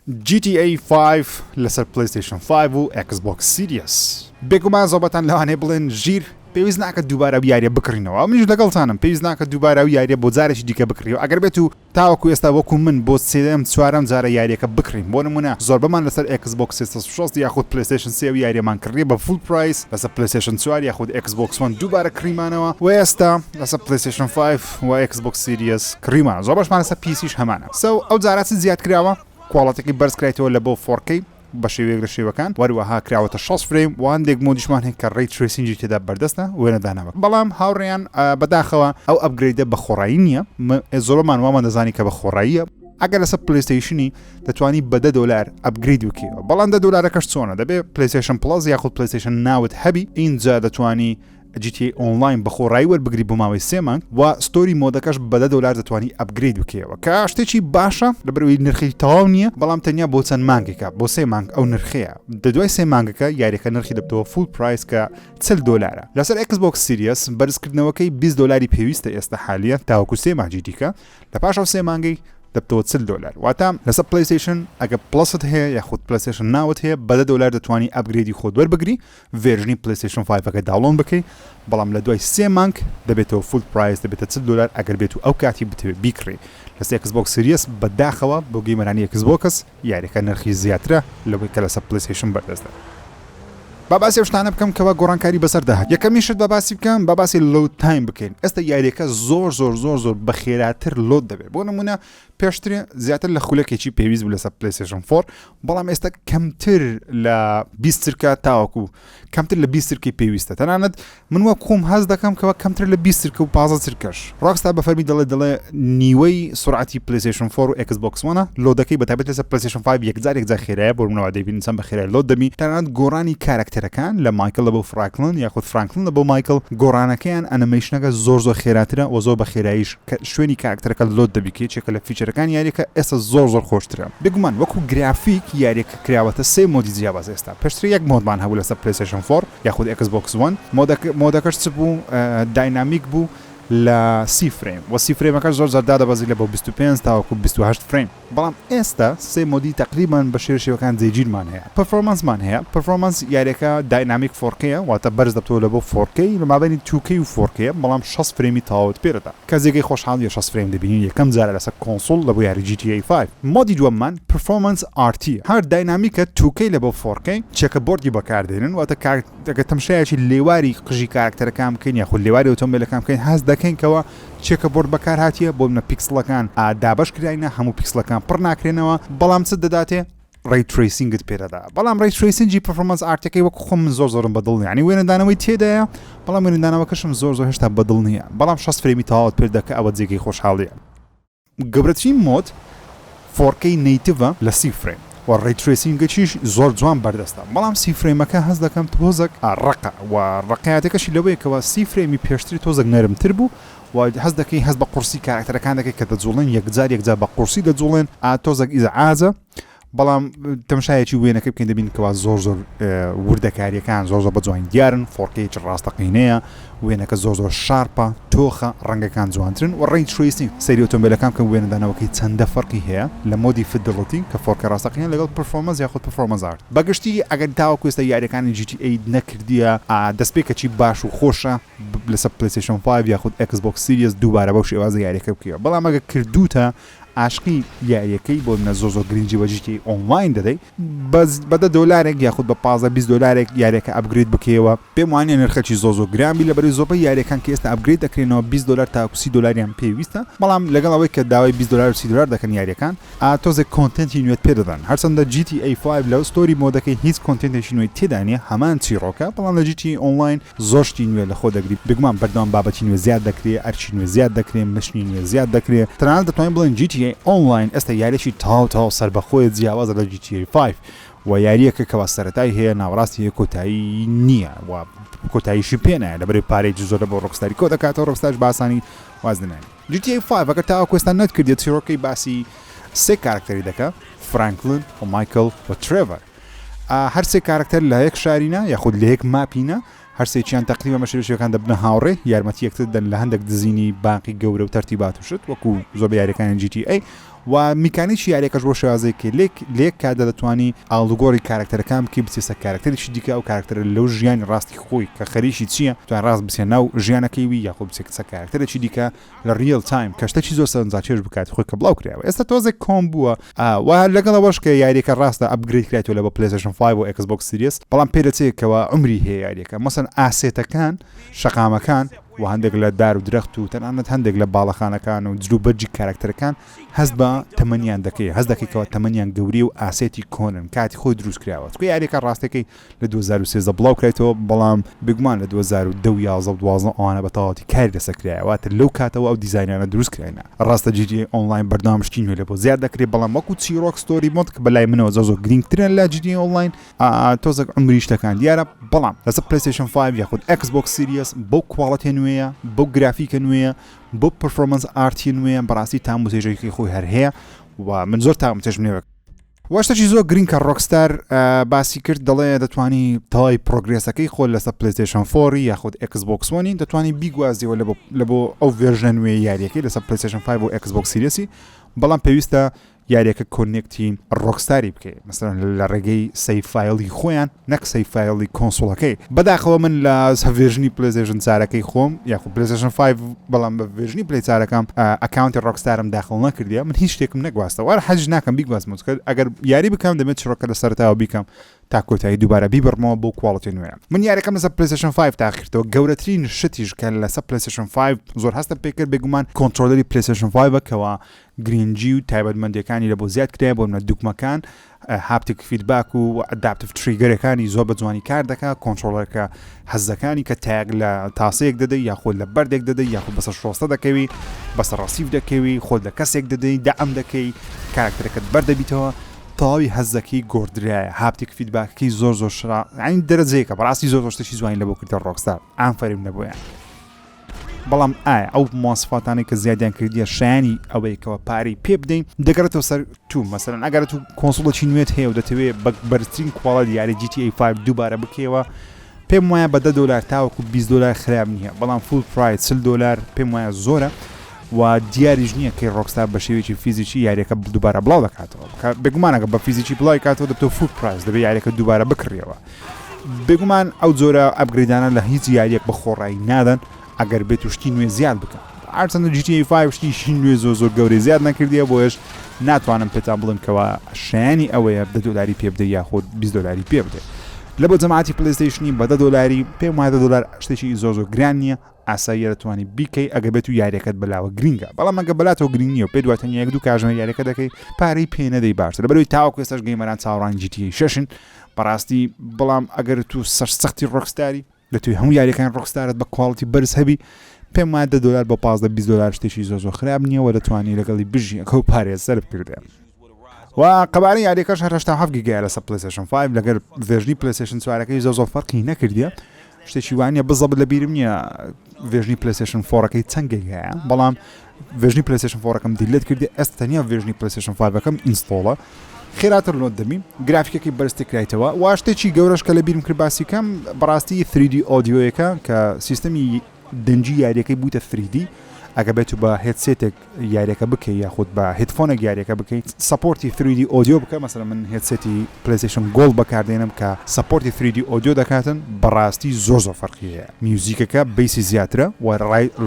GTA 5 لەسەر PlayStation 5 و Xbox Series. بێگومان زۆبەتان لەوانێ بڵێن ژیر پێویست ناکە دووبارە ئەو یاریە بکڕینەوە. منیش لەگەڵتانم پێویست ناکە دووبارە ئەو یاریە بۆ جارێکی دیکە بکڕیەوە. ئەگەر بێت و تاوەکو ئێستا وەکو من بۆ سێدەم چوارەم جارە یاریەکە بکڕین. بۆ نمونە زۆربەمان لەسەر Xbox 360 یاخود PlayStation 3 و یاریەمان کڕیە بە full price لەسەر PlayStation 4 یاخود Xbox One دووبارە کڕیمانەوە و ئێستا لەسەر PlayStation 5 و Xbox Series کڕیمانە. زۆر باشمان لەسەر PCش هەمانە. ئەو جارات زیاد کراوە کواڵەتێکی بەرز کرایتەوە لە بۆ 4K بە شێوەیەک لە شێوەکان وەروەها کراوەتە 6 فریم و هەندێک مۆدیشمان هەیە کە ڕێی ترێسینگی تێدا بەردەستە وێنەدانەوە. بەڵام هاوڕێیان بەداخەوە ئەو ئەپگرێدە بە خۆڕایی نییە. زۆرمان وامان دەزانی کە بە خۆڕاییە. ئەگەر لەسەر پلیستیشنی دەتوانی بە $10 ئەپگرید بکەیەوە. بەڵام $10کەش چۆنە دەبێت PlayStation Plus یاخود PlayStation ناوت هەبی اینجا دەتوانی GTA Online بە خۆڕایی وەربگری بۆ ماوەی 3 مانگ و ستۆری مۆدەکەش بە $10 دەتوانی ئەپگرید بکەیەوە کە شتێکی باشە لەبەرەوەی نرخی تەواو نییە بەڵام تەنیا بۆ چەند مانگێکە بۆ 3 مانگ ئەو نرخەیە دوای 3 مانگەکە یاریەکە نرخی دەبتەوە full price کە $40 لەسەر Xbox Series بەرزکردنەوەکەی $20 پێویستە ئێستا حالیە تاوەکو 3 مانگی دیکە لە پاش ئەو 3 مانگی دەبتەوە $40 واتە لەسەر PlayStation ئەگە پلست هەیە یاخود PlayStation ناوت هەیە بە $10 دەتوانی ئەپگریدی خۆت وەربگری ڤێرژنی PlayStation 5ەکە داڵۆن بکەی بەڵام لە دوای 3 مانگ دەبێتەوە full price دەبێتە $40 ئەگەر بێت و ئەو کاتی بتوێت بیکڕی لەسەر Xbox Series بەداخەوە بۆ گەیمەرانی Xbox یاریەکە نرخی زیاترە لەوەی کە لەسەر PlayStation بەردەستە. با باسی شتانە بکەم کەوا گۆڕانکاری بەسەرداهات یەکەمیشت بە باسی بکەم بە باسی لۆد تایم بکەین. ئێستا یاریەکە زۆر بە خێراتر لۆد دەبێت. بۆ نمونە پێشترێ زیاتر لە خولەکێکی پێویست بوو لەسەر PlayStation 4 بەڵام ئێستا کەمتر لە 20 تاوەکو کەمتر لە 20 پێویستە. تەنانەت من وە خۆم هەز دەکەم کەەوە کەمتر لە 20 و 15 ڕاکستا بە فەرمی دەڵێ نیوەی سرعتی PlayStation 4 و Xbox One لۆدەکەی بەتابەت لەسەر PlayStation 5 یەکجار خێرایە بۆ منەوە دەبین چەند بە خێرای لۆد دەبی. تەنانەت گۆڕانی کارکتەرەکان لە مایکل لە بۆ فرانکلن یاخود فرانکلن لە بۆ مایکل گۆڕانەکەیان ئەنیمیشنەکە زۆر خێراترە و زۆر بە خێراییش شوێنی کارکتەرەکە لۆد دەبی چێکە لە فیچەرەکان یاریەکە ئێستا زۆر خۆشترە. بگومان وەکو گرافیک یاریەکە کراوەتە 3 مۆدی جیاواز ئێستا پێشتر یەک مۆدمان هەبوو لەسەر PlayStation 4 یاخود Xbox One مۆدەکەش چ بوو داینامیک بوو لە 30 فریم و 30 فرێمەکە زۆر زەردا دەبەزی لە بۆ 25 تاوەکو 28 فریم. بەڵام ئێستا 3 مۆدی تقریبان بە شێوەکان جێگیرمان هەیە. پەرفۆرمانسمان هەیە. پەرفۆرمانس یاریەکە داینامیک 4K واتە بەرز دەبتەوە لە بۆ 4K لە مابینی 2K و 4K بەڵام 6 فرێمی تاوت پێرەدا کەسێکی خۆشحاڵ 6 فریم دەبینین یەکەم جارە لەسەر کۆنسۆل لە بۆ یاری GTA 5. مۆدی دووەممان پەرفۆرمانس RT هەر داینامیکە 2K لە بۆ 4K چێکە بۆردی بەکاردێنن واتە کارتەکە تەمشایەکی لێواری قژی کارکتەرەکان بکەین یاخود لێواری ئۆتۆمبیلەکان بکەین هەز دەکەین کەەوە چێکە بۆرد بەکار هاتیە بۆ منە پیکسلەکان دابش کراینە هەموو پیکسلەکان پڕ ناکرێنەوە بەڵام چ دەداتێ ڕێی تریسینگت پێدەدا. بەڵام ڕێی تریسینگی پەرفۆرمانس ئارتەکەی وەکو خۆم زۆرم بەدڵ نییە. ینی وێنەدانەوەی تێدایە بەڵام وێنەدانەوەکەشم زۆر هێشتا بەدڵ نییە. بەڵام 6 فرێمی تاوت پێ دەکە ئەوە جێگەی خۆشحاڵیە. گەورەترین مۆد 4K نیتیڤە لە 30 فریم و ڕێی تریسینگەکیش زۆر جوان بەردەستە. بەڵام 30 فرێمەکە هەز دەکەم تۆزێک ڕقە و ڕقەیاتەکەشی لەوەیە کەەوە 30 فرێمی پێشتری تۆزێک نەرمتر بوو و هەز دەکەی هەز بە قورسی کارکتەرەکان دەکەی کە دەجوڵێن یەکجار بە قورسی دەجوڵێن تۆزێک ئیزعاجە. بەڵام تەمشایەکی وێنەکە بکەین دەبین کەوا زۆر وردەکاریەکان زۆر بە جوان دیارن 4K ڕاستەقینەیە وێنەکە زۆر شارپە تۆخە ڕەنگەکان جوانترن و ڕێی تریسینگ سەیری ئۆتۆمبیلەکان کە وێنەدانەوەکەی چەندە فەرقی هەیە لە مۆدی فیدڵەتی کە 4K ڕاستەقینە لەگەڵ پەرفۆرمانس یاخود پەرفۆرمانس ئارت. بەگشتی ئەگەر تاوەکو ئێستا یاریەکانی GTA نەکردیە دەستپێکەکی باش و خۆشە لەسەر PlayStation 5 یاخود Xbox Series دووبارە بەو شێوازە یاریەکە بکەوە. بەڵام ئەگە کردوتە عاشقی یاریەکەی بۆ منە زۆر گرنگی بە GTA Online دەدەی بە $10 یاخود بە $15-20 یاریەکە ئەپگرید بکەوە پێم وانە نرخەکی زۆر گرامی لەبەری زۆربەی یاریەکان کە ئێستا ئەپگرید دەکرێنەوە $20 تا $30 پێویستە. بەڵام لەگەڵ ئەوەی کە داوای $20 و $30 دەکەن یاریەکان تۆزێک کۆنتنتی نوێت پێدەدەن. هەرچەندە GTA 5 لەو ستۆری مۆدەکەی هیچ کۆنتنتێکی نوێی تێدا نیە هەمان چیرۆکە بەڵام لە GTA Online زۆرشتی نوێ لە خۆ دەگریت. بگومان بەردەوام بابەتی نوێ زیاد دەکرێت ئەرچی نوێ زیاد دەکرێت مشنی نوێ زیاد دەکرێت. تەنانەت دەتوانین بڵێن GTA Online ئێستا یاریەکی تاو سەربەخۆی جیاوازە لە GTA 5 و یاریەکە کەوا سەرەتای هەیە ناوەڕاستی کۆتایی نییە و کۆتاییشی پێنایە لەبەرەوەی پارێکی زۆر بۆ ڕۆکستاری کۆ دەکاتەوە ڕۆکستاریش باسانی وازدنانی. GTA 5 ئەگەر تاوەکو ئێستا نەتکردێت چیرۆکەی باسی 3 کارکتەری دەکە فرانکلن و مایکل و ترێڤەر. هەر 3 کارکتەر لە یەک شارینە یاخود لە یەک ماپینە هەرسێکیان تقریبا مەشێوەکان دەبنە هاوڕێ یارمەتی یەکتر دەن لە هەندێک دزینی باقی گەورە و تەرتیبات وشت وەکو زۆر بە یاریەکانی GTA و میکانیکی یاریەکەش بۆ شێوازەیەکی لێک کاتدا دەتوانی ئاڵوگۆڕی کارکتەرەکان بکەی بچێسە کارکتەرێکی دیکە ئەو کارکتەرە لەو ژیانی ڕاستی خۆی کە خەریکی چییە توان ڕاست بچێ ناو ژیانەکەیوی یاخۆ بچێتە کارکتەرێکی دیکە لە ریل تایم کە شتێکی زۆر سەرنجاچێژ بکات خۆی کە بڵاو کراوە ئێستا تۆزێک کۆم بووە و لەگەڵەوەش کە یاریەکە ڕاستە ئەپگرید کرایەوە لە بۆ PlayStation 5 و Xbox Series بەڵام پێدەچێتەوە عمری هەیە یاریەکە مەسەن ئاسێتەکان شەقامەکان و هەندێک لە دار و درەخت و تەنانەت هەندێک لە باڵەخانەکان و جلوبەرجی کارکتەرەکان هەست بە تەمەنیان دەکەی هەست دەکەیتەوە تەمەنیان گەوری و ئاسێتی کۆنن کاتی خۆی دروست کراوە چکە یاریەکە ڕاستەکەی لە 2013 بڵاو کرێتەوە بەڵام بگومان لە 2012 ئەوانە بەتەواوەتی کاری لەسەرکرایەوەتە لەو کاتەوە ئەو دیزاینانە دروست کراینە ڕاستە GTA ئۆنلاین بەردەوامشتین لە بۆ زیاد دەکرێت بەڵام وەکو چیرۆک ستۆری مۆد کە بەلای منەوە زۆر گرنگترن لە GTA ئۆنلاین تۆزێک عمری شتەکان دیارە بەڵام لەسەر PlayStation 5 یاخود Xbox Series بۆ کواڵەتی نوێیە بۆ گرافیکە نوێیە بۆ پرفۆرمەنس ئارتی نوێیە بەڕاستی تاموزێژێکی خۆی هەر هەیە و من زۆر تاموزێژ نوێ واشتەی زۆر گرین کە ڕۆکستار باسی کرد دەڵێ دەتوانی تەواوی پرۆگرێسەکەی خۆ لەسەر PlayStation 4 یاخود Xbox One دەتوانی بیگوازیەوە لە بۆ ئەو ڤێرژنە نوێ یاریەکەی لەسەر PlayStation 5 و Xbox Series بەڵام پێویستە یاریەکە کۆنێکتی ڕۆکستاری بکەیت مثلا لە ڕێگەی سەیڤ فایلی خۆیان نەک سەیڤ فایلی کۆنسۆڵەکەی بەداخەوە من لە ڤێرژنی PlayStation چارەکەی خۆم یاخود PlayStation 5 بەڵام بە ڤێرژنی پلی چارەکەم ئەکاونتی ڕۆکستارم داخڵ نەکردیە من هیچ شتێکم نەگواستەوە حەج ناکەم بیگوازمەوە ئەگەر یاری بکەم دەمێت چڕۆکە لە سەرتاوە بیکەم تا کۆتایی دووبارە بیبڕمەوە بۆ کواڵەتی نوێ من یاریەکەم لەسەر PlayStation 5 تاخیرتەوە گەورەترین شتیش کە لەسەر PlayStation 5 زۆر هەستە پێکرد بێگومان کۆنترۆلەری PlayStation 5 کەوا گرینجی و تایبەتمەندیەکانی لە بۆ زیاد کرایە بۆ منە دوکمەکان هاپتیک فیدباک و ئەداپتیڤ تریگەرەکانی زۆر بە جوانی کار دەکات کۆنترۆلەرەکە هەزەکانی کە تاگ لە تاسەیەک دەدەی یاخۆ لە بەردێک دەدەی یاخۆ بەسەر شۆستە دەکەوی بەسەر ڕەسیف دەکەوی خۆ لە کەسێک دەدەی دەعەم دەکەی کارکتەرەکەت بەردەبیتەوە تەواوی هەزەکەی گۆڕدرایە هاپتیک فیدباکەکەی زۆر شرا عین دەرەجەیەکە بەڕاستی زۆر شتێکی جوانی لە بۆ کردە ڕۆکستار ئافرین نەبووە بەڵام ئایا ئەو مۆسفاتانەی کە زیادیان کردیە شایانی ئەوەیەکەوە پارەی پێ بدەین دەگەڕێتەوە سەر تو مەسەرەن ئەگەرە تو کۆنسۆڵێکی نوێت هەیە و دەتەوێت بەرزترین کوواڵەتی یاری GTA 5 دووبارە بکەوە پێم وایە بە $10 تاوەکو $20 خراپ نییە بەڵام فول پرایس $40 پێم وایە زۆرە و دیاریش نییە کە ڕۆکستار بە شێوەیەکی فیزیکی یاریەکە دووبارە بڵاو دەکاتەوە بێگومانەکە بە فیزیکی بڵاوی کاتەوە دەبێتەوە فول پرایس دەبێت یاریەکە دووبارە بکڕیەوە بێگومان ئەو جۆرە ئەپگریدانە لە هیچ یاریەک بە خۆڕایی نادەن ئەگەر بێت و شتی نوێ زیاد بکەن ئارچەندە GTA 5 شتیشی نوێ زۆر گەورەی زیاد نەکردیە بۆیش ناتوانم پێتان بڵم کەوا شایانی ئەوەیە $10 پێ بدە یاخۆ $20 پێ بدە لە بۆ جەماعەتی پلەیستیشنی بە $10 پێم وایە $10 شتێکی زۆر گران نییە ئاساییە دەتوانی بیکەی ئەگە بێت و یاریەکەت بەلاوە گرینگە بەڵام ئەگە بەلاتەوە گرنگ نییە و پێ دواتەن یەک دوو کاژمە یاریەکە دەکەی پارەی پێ نەدەی باشتر لەبەرەوەی تاوەکو ئێستاش گەیمەران چاوەڕانی GTA 6 بەڕاستی بەڵام ئەگەر تو سەرسەختی ڕۆکستاری دەتوی هەموو یاریەکان ڕۆکستارت بە کواڵیتی بەرز هەبی پێم وایە $10 بۆ $15-20 شتێکی زۆر خراپ نییە و دەتوانی لەگەڵی بژی ئەو پارێ سەر بکردێ و قەبارەی یاریەکەش 87 گیگا لەسەر PlayStation 5 لەگەر ڤێژنی PlayStation 4ەکەی زۆر فەرقی نەکردیە شتێکی وانە بزەبت لە بیرم نییە ڤێژنی PlayStation 4ەکەی چەند گیگایە بەڵام ڤێژنی PlayStation 4ەکەم دیلت کردی ئێستا تەنیا ڤێژنی PlayStation 5ەکەم ئینستۆڵە خێراتر لۆت دەبین گرافیکەکەی بەرزتر کرایتەوە و شتێکی گەورەش کە لە بیرم کرد باسیکەم بەڕاستی 3D ئۆدیۆیەکە کە سیستەمی دەنجی یاریەکەی بووتە 3D ئەگە بێت و بە هێدسێتێک یاریەکە بکەی یاخود بە هێدفۆنێک یاریەکە بکەیت سەپۆرتی 3D ئۆدیۆ بکە مەسەلەن من هێدسێتی PlayStation Gold بەکاردێنم کە سەپۆرتی 3D ئۆدیۆ دەکاتن بەڕاستی زۆر فەرقیەیە میوزیکەکە بیسی زیاترە و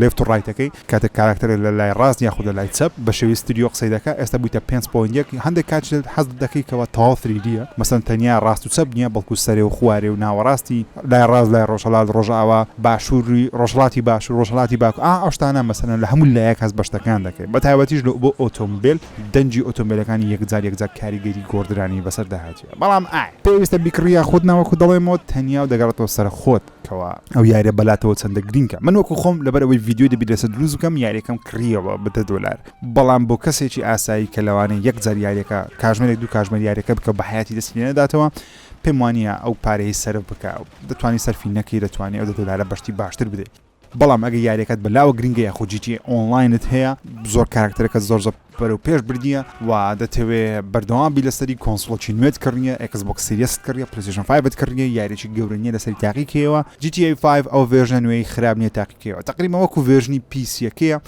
لێفت و ڕایتەکەی کاتە کاراکتەر لە لای ڕاست یاخود لە لای چەپ بە شێوەی ستودیۆ قسەی دەکات ئێستا بوویتە 5.1 هەندێک کات حەز دەکەی کەەوە تەواو 3Dە مەسەلەن تەنیا ڕاست و چەپ نییە بەڵکو سەرێ و خوارێ و ناوەڕاستی لای ڕاست لای ڕۆژهەڵات ڕۆژئاوا باشووری ڕۆژهڵاتی باشوور ڕۆژهڵاتی باکو ئەو شتانە مەسەلەن لە هەموو لایەک هەست بەشتەکان دەکەیت بە تایبەتیش بۆ ئۆتۆمبیل دەنجی ئۆتۆمبیلەکانی یەکجار کاریگەری گۆڕدرانی بەسەر داهاتیە بەڵام پێویستە بیکڕیا خۆت ناوەکو دەڵێمەوە تەنیا و دەگەڕێتەوە سەر خۆت کەوا ئەو یاریە بەلاتەوە چەندە گرینگە من وەکو خۆم لەبەرەوەی ڤیدیۆ دەبی لەسەر دروست بکەم یاریەکەم کڕیەوە بە $10 بەڵام بۆ کەسێکی ئاسایی کە لەوانەیە یەکجار یاریەکە کاژمێرێک دوو کاژمەر یاریەکە بکە بە حیاتی دەستی نەداتەوە پێم وانە ئەو پارەی سەرف بکە دەتوانی سەرفی نەکەی دەتوانێت ئەو $10 بەشتی باشتر بدەیت بەڵام ئەگە یاریەکەت بەلاوە گرنگە یاخۆ GTA ئۆنلاینت هەیە زۆر کارکتەرەکە زۆر بەرەو پێش بردیە و دەتەوێت بەردەوام بی لەسەری کۆنسڵۆکی نوێت کڕنیە Xbox Series کڕیە PlayStation 5 کڕنیە یاریێکی گەورە نیە لەسەری تاقیکەوە GTA 5 ئەو ڤێژنە نوێی خراپ نییە تاقیکەوە تقریبا وەکو ڤێژنی پیسیەکەیە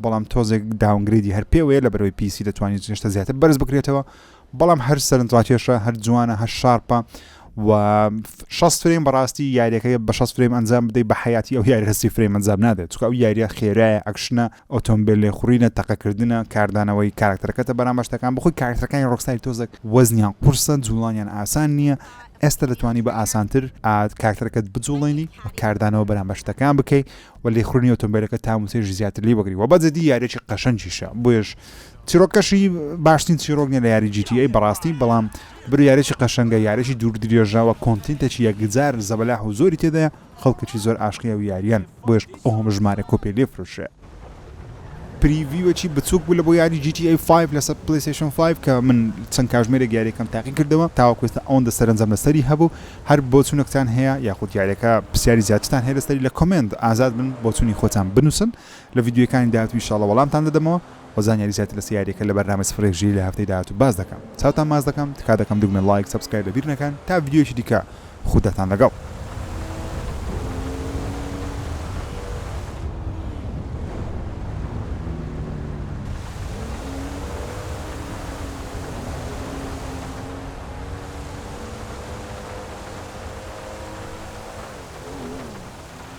بەڵام تۆزێک داونگریدی هەر پێوەیە لە بەرەوەی پیسی دەتوانێت هێشتا زیاتر بەرز بکرێتەوە بەڵام هەر سەرنجڕاکێشە هەر جوانە هەر شارپە و 6 فریم بەڕاستی یاریەکەی بە 6 فریم ئەنجام بدەیت بە حیاتی ئەو یاری هەستی فریم ئەنجام نادێت چکە ئەو یاریە خێرایە ئەکشنە ئۆتۆمبیل لێخوڕینە تەقەکردنە کاردانەوەی کارکتەرەکەتە بەرامبەر شتەکان بخۆی کارکتەرەکانی ڕۆکستاری تۆزێک وەزنیان قورسە جوڵانیان ئاسان نییە ئێستا دەتوانی بە ئاسانتر کارکتەرەکەت بجوڵێنی و کاردانەوە بەرامبەر شتەکان بکەیت و لێخوڕنی ئۆتۆمبیلەکە تا موسێژ زیاتر لی بگری و بەجددی یاریێکی قەشەنجیشە بۆیش چیرۆکەشی باشترین چیرۆک نیە لە یاری GTA بەڕاستی بەڵام برو یاریێکی قەشەنگە یاریێکی دوور درێژەوە کۆنتینتێکی یەکجار زەبەلاح و زۆری تێدایە خەڵکێکی زۆر ئاشقیە و یاریان بۆیش ئەوهەم ژمارە کۆپی لێفرۆشێ پریڤیوەکی بچووک بوو لە بۆ یاری GTA 5 لەسەر PlayStation 5 کە من چەند کاژمێرێک یاریەکەم تاقی کردەوە تاوەکوێستە ئەوەندە سەرنجەم لەسەری هەبوو هەر بۆ چوونەکتان هەیە یاخود یاریەکە پرسیاری زیاترتان هەیە لەسەری لە کۆمنت ئازاد بن بۆ چوونی خۆتان بنووسن لە ڤیدیۆکانی داهاتوو ئینشاڵڵا وەڵامتان دەدەمەوە وەزانیاری زیاتر لە سیارێکە لە بەرنامە سفرێک ژیری لە هەفتەی داهاتوو باز دەکەم چاوتان ماز دەکەم تکا دەکەم دوگمە لایک سەبسکرایب لەبیر نەکەن تا ڤیدیۆشی دیکە خودتان لەگەڵ